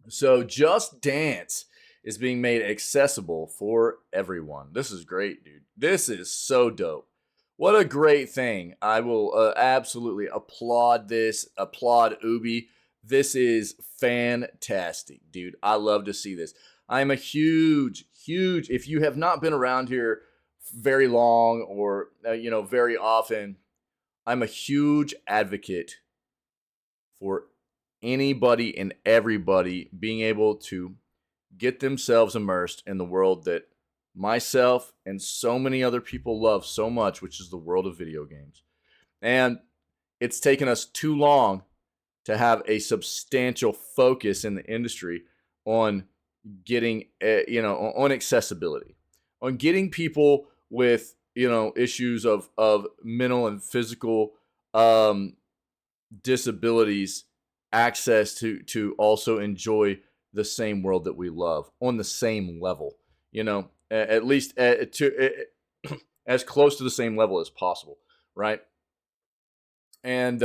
So Just Dance is being made accessible for everyone. This is great, dude. This is so dope. What a great thing. I will absolutely applaud this. Applaud Ubi. This is fantastic, dude. I love to see this. I'm a huge, if you have not been around here very long or, very often, I'm a huge advocate for anybody and everybody being able to get themselves immersed in the world that myself and so many other people love so much, which is the world of video games. And it's taken us too long to have a substantial focus in the industry on getting, on accessibility, on getting people with, issues of mental and physical disabilities access to also enjoy the same world that we love on the same level, at least as close to the same level as possible, right? And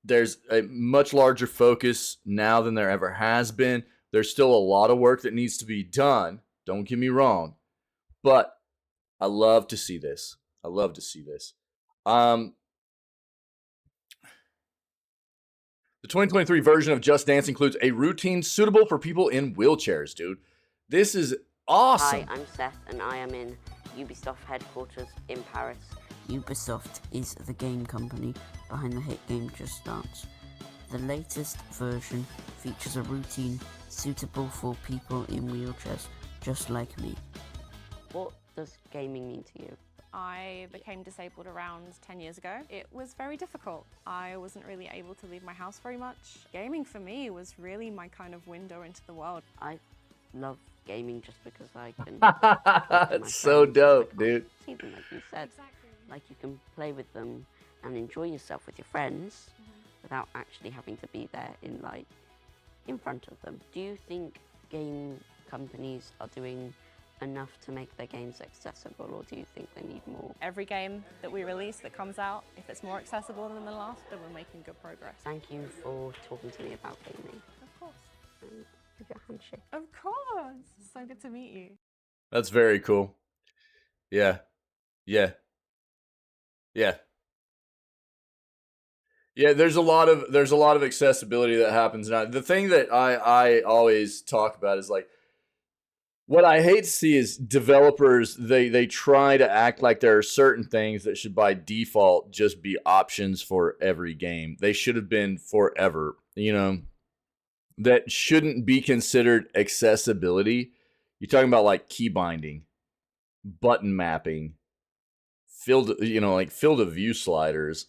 there's a much larger focus now than there ever has been. There's still a lot of work that needs to be done, don't get me wrong, but I love to see this. I love to see this. The 2023 version of Just Dance includes a routine suitable for people in wheelchairs, dude. This is awesome. Hi, I'm Seth, and I am in Ubisoft headquarters in Paris. Ubisoft is the game company behind the hit game Just Dance. The latest version features a routine suitable for people in wheelchairs, just like me. What does gaming mean to you? I became disabled around 10 years ago. It was very difficult. I wasn't really able to leave my house very much. Gaming for me was really my kind of window into the world. I love gaming just because I can... It's so dope, dude. See them, like you said. Exactly. Like you can play with them and enjoy yourself with your friends without actually having to be there in front of them. Do you think game companies are doing enough to make their games accessible, or do you think they need more? Every game that we release that comes out, if it's more accessible than the last, then we're making good progress. Thank you for talking to me about gaming. Of course. Give you a handshake. Of course. So good to meet you. That's very cool. Yeah. Yeah. There's a lot of accessibility that happens now. The thing that I always talk about is like, what I hate to see is developers, they try to act like there are certain things that should by default just be options for every game. They should have been forever, that shouldn't be considered accessibility. You're talking about like key binding, button mapping, field of view sliders,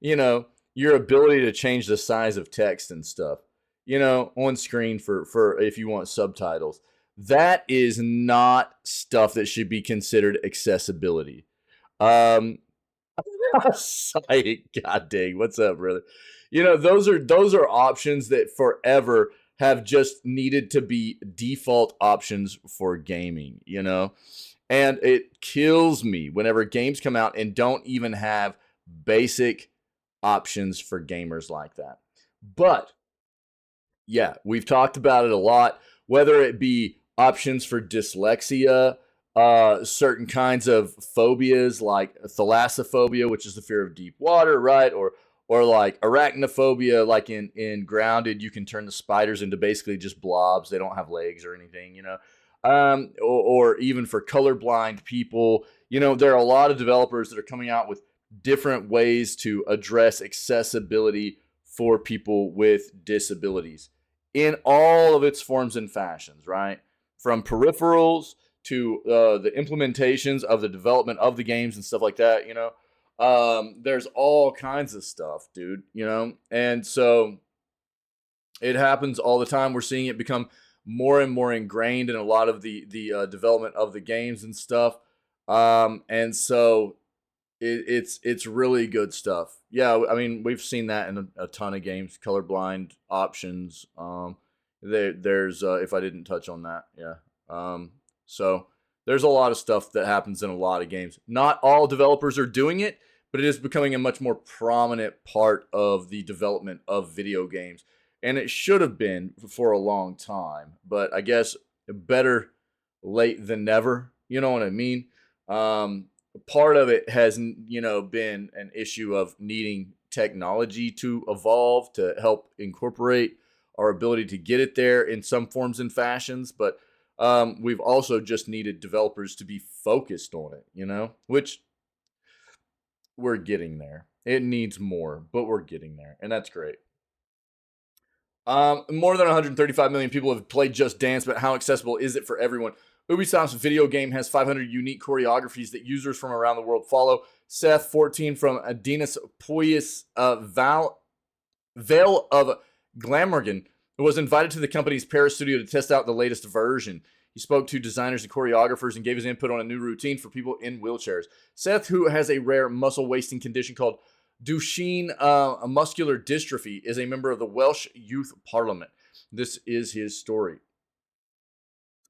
your ability to change the size of text and stuff, on screen for if you want subtitles. That is not stuff that should be considered accessibility. Psych, God dang, what's up, brother? Those are options that forever have just needed to be default options for gaming, And it kills me whenever games come out and don't even have basic options for gamers like that. But yeah, we've talked about it a lot, whether it be options for dyslexia, certain kinds of phobias like thalassophobia, which is the fear of deep water, right? Or like arachnophobia, like in Grounded, you can turn the spiders into basically just blobs. They don't have legs or anything, or even for colorblind people, there are a lot of developers that are coming out with different ways to address accessibility for people with disabilities in all of its forms and fashions, right? From peripherals to the implementations of the development of the games and stuff like that, there's all kinds of stuff, dude, and so it happens all the time. We're seeing it become more and more ingrained in a lot of the development of the games and stuff, and so it's really good stuff. Yeah, I mean, we've seen that in a ton of games, colorblind options. There's if I didn't touch on that, yeah. So there's a lot of stuff that happens in a lot of games. Not all developers are doing it, but it is becoming a much more prominent part of the development of video games. and it should have been for a long time. But I guess better late than never. You know what I mean? Part of it has, been an issue of needing technology to evolve to help incorporate our ability to get it there in some forms and fashions. But we've also just needed developers to be focused on it, which we're getting there. It needs more, but we're getting there, and that's great. More than 135 million people have played Just Dance, but how accessible is it for everyone? Ubisoft's video game has 500 unique choreographies that users from around the world follow. Seth, 14, from Adinas Poyas Vale of Glamorgan, was invited to the company's Paris studio to test out the latest version. He spoke to designers and choreographers and gave his input on a new routine for people in wheelchairs. Seth, who has a rare muscle wasting condition called Duchenne muscular dystrophy, is a member of the Welsh Youth Parliament. This is his story.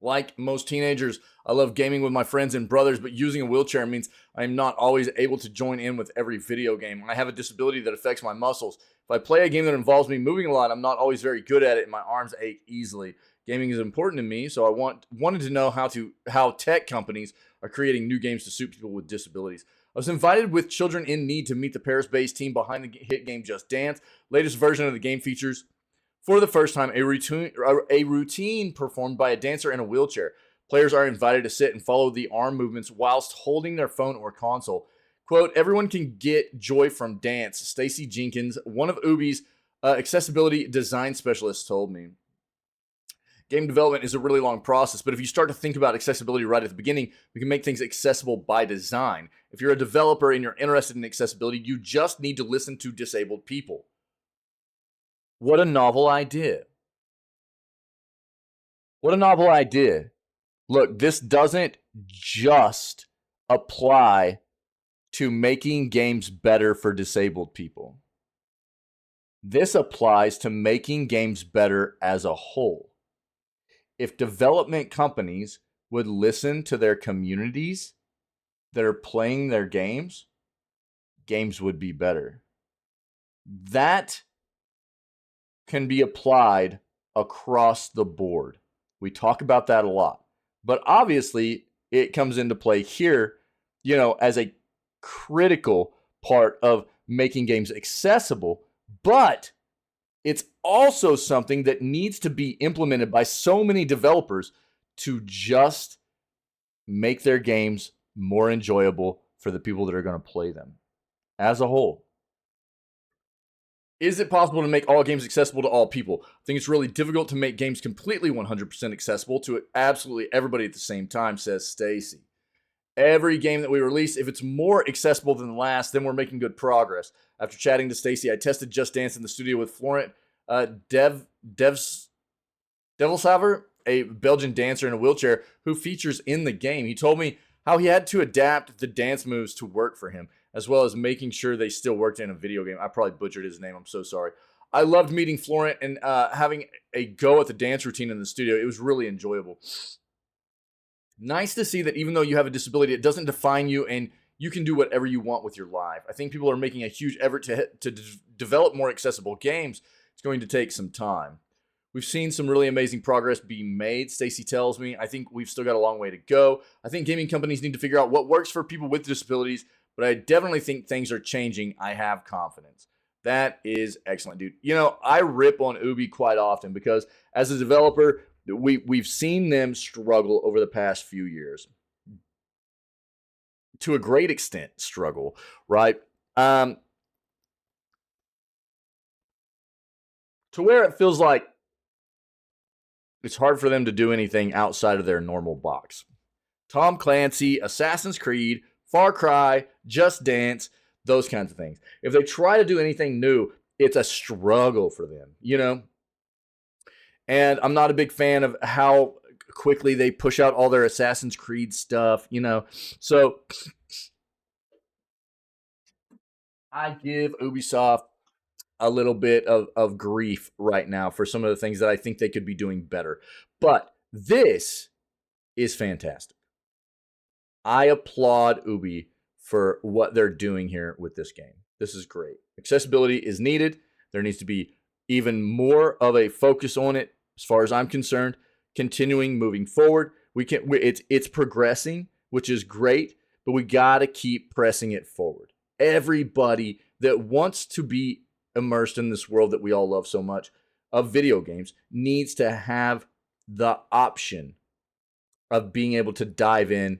Like most teenagers, I love gaming with my friends and brothers, but using a wheelchair means I'm not always able to join in with every video game. I have a disability that affects my muscles. If I play a game that involves me moving a lot, I'm not always very good at it, and my arms ache easily. Gaming is important to me, so I wanted to know how tech companies are creating new games to suit people with disabilities. I was invited with children in need to meet the Paris-based team behind the hit game Just Dance. Latest version of the game features, for the first time, a routine performed by a dancer in a wheelchair. Players are invited to sit and follow the arm movements whilst holding their phone or console. Quote, everyone can get joy from dance, Stacy Jenkins, one of Ubi's accessibility design specialists, told me. Game development is a really long process, but if you start to think about accessibility right at the beginning, we can make things accessible by design. If you're a developer and you're interested in accessibility, you just need to listen to disabled people. What a novel idea. What a novel idea. Look, this doesn't just apply to making games better for disabled people. This applies to making games better as a whole. If development companies would listen to their communities that are playing their games, games would be better. That can be applied across the board. We talk about that a lot. But obviously, it comes into play here, as a critical part of making games accessible, but it's also something that needs to be implemented by so many developers to just make their games more enjoyable for the people that are going to play them as a whole. Is it possible to make all games accessible to all people? I think it's really difficult to make games completely 100% accessible to absolutely everybody at the same time, says Stacy. Every game that we release, if it's more accessible than the last, then we're making good progress. After chatting to Stacy, I tested Just Dance in the studio with Florent Devilsaver, a Belgian dancer in a wheelchair who features in the game. He told me how he had to adapt the dance moves to work for him, as well as making sure they still worked in a video game. I probably butchered his name. I'm so sorry. I loved meeting Florent and having a go at the dance routine in the studio. It was really enjoyable. Nice to see that even though you have a disability, it doesn't define you and you can do whatever you want with your life. I think people are making a huge effort to develop more accessible games. It's going to take some time. We've seen some really amazing progress being made, Stacy tells me. I think we've still got a long way to go. I think gaming companies need to figure out what works for people with disabilities, but I definitely think things are changing. I have confidence. That is excellent, dude. I rip on Ubi quite often because as a developer, we've seen them struggle over the past few years. To a great extent, struggle, right? To where it feels like it's hard for them to do anything outside of their normal box. Tom Clancy, Assassin's Creed, Far Cry, Just Dance, those kinds of things. If they try to do anything new, it's a struggle for them, And I'm not a big fan of how quickly they push out all their Assassin's Creed stuff, So I give Ubisoft a little bit of grief right now for some of the things that I think they could be doing better. But this is fantastic. I applaud Ubi for what they're doing here with this game. This is great. Accessibility is needed. There needs to be even more of a focus on it, as far as I'm concerned, continuing moving forward. It's progressing, which is great, but we got to keep pressing it forward. Everybody that wants to be immersed in this world that we all love so much of video games needs to have the option of being able to dive in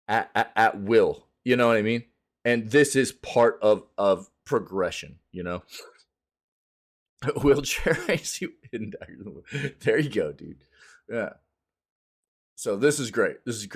at will. You know what I mean? And this is part of progression, you know? Wheelchair race you in. There you go, dude. Yeah. So this is great. This is great.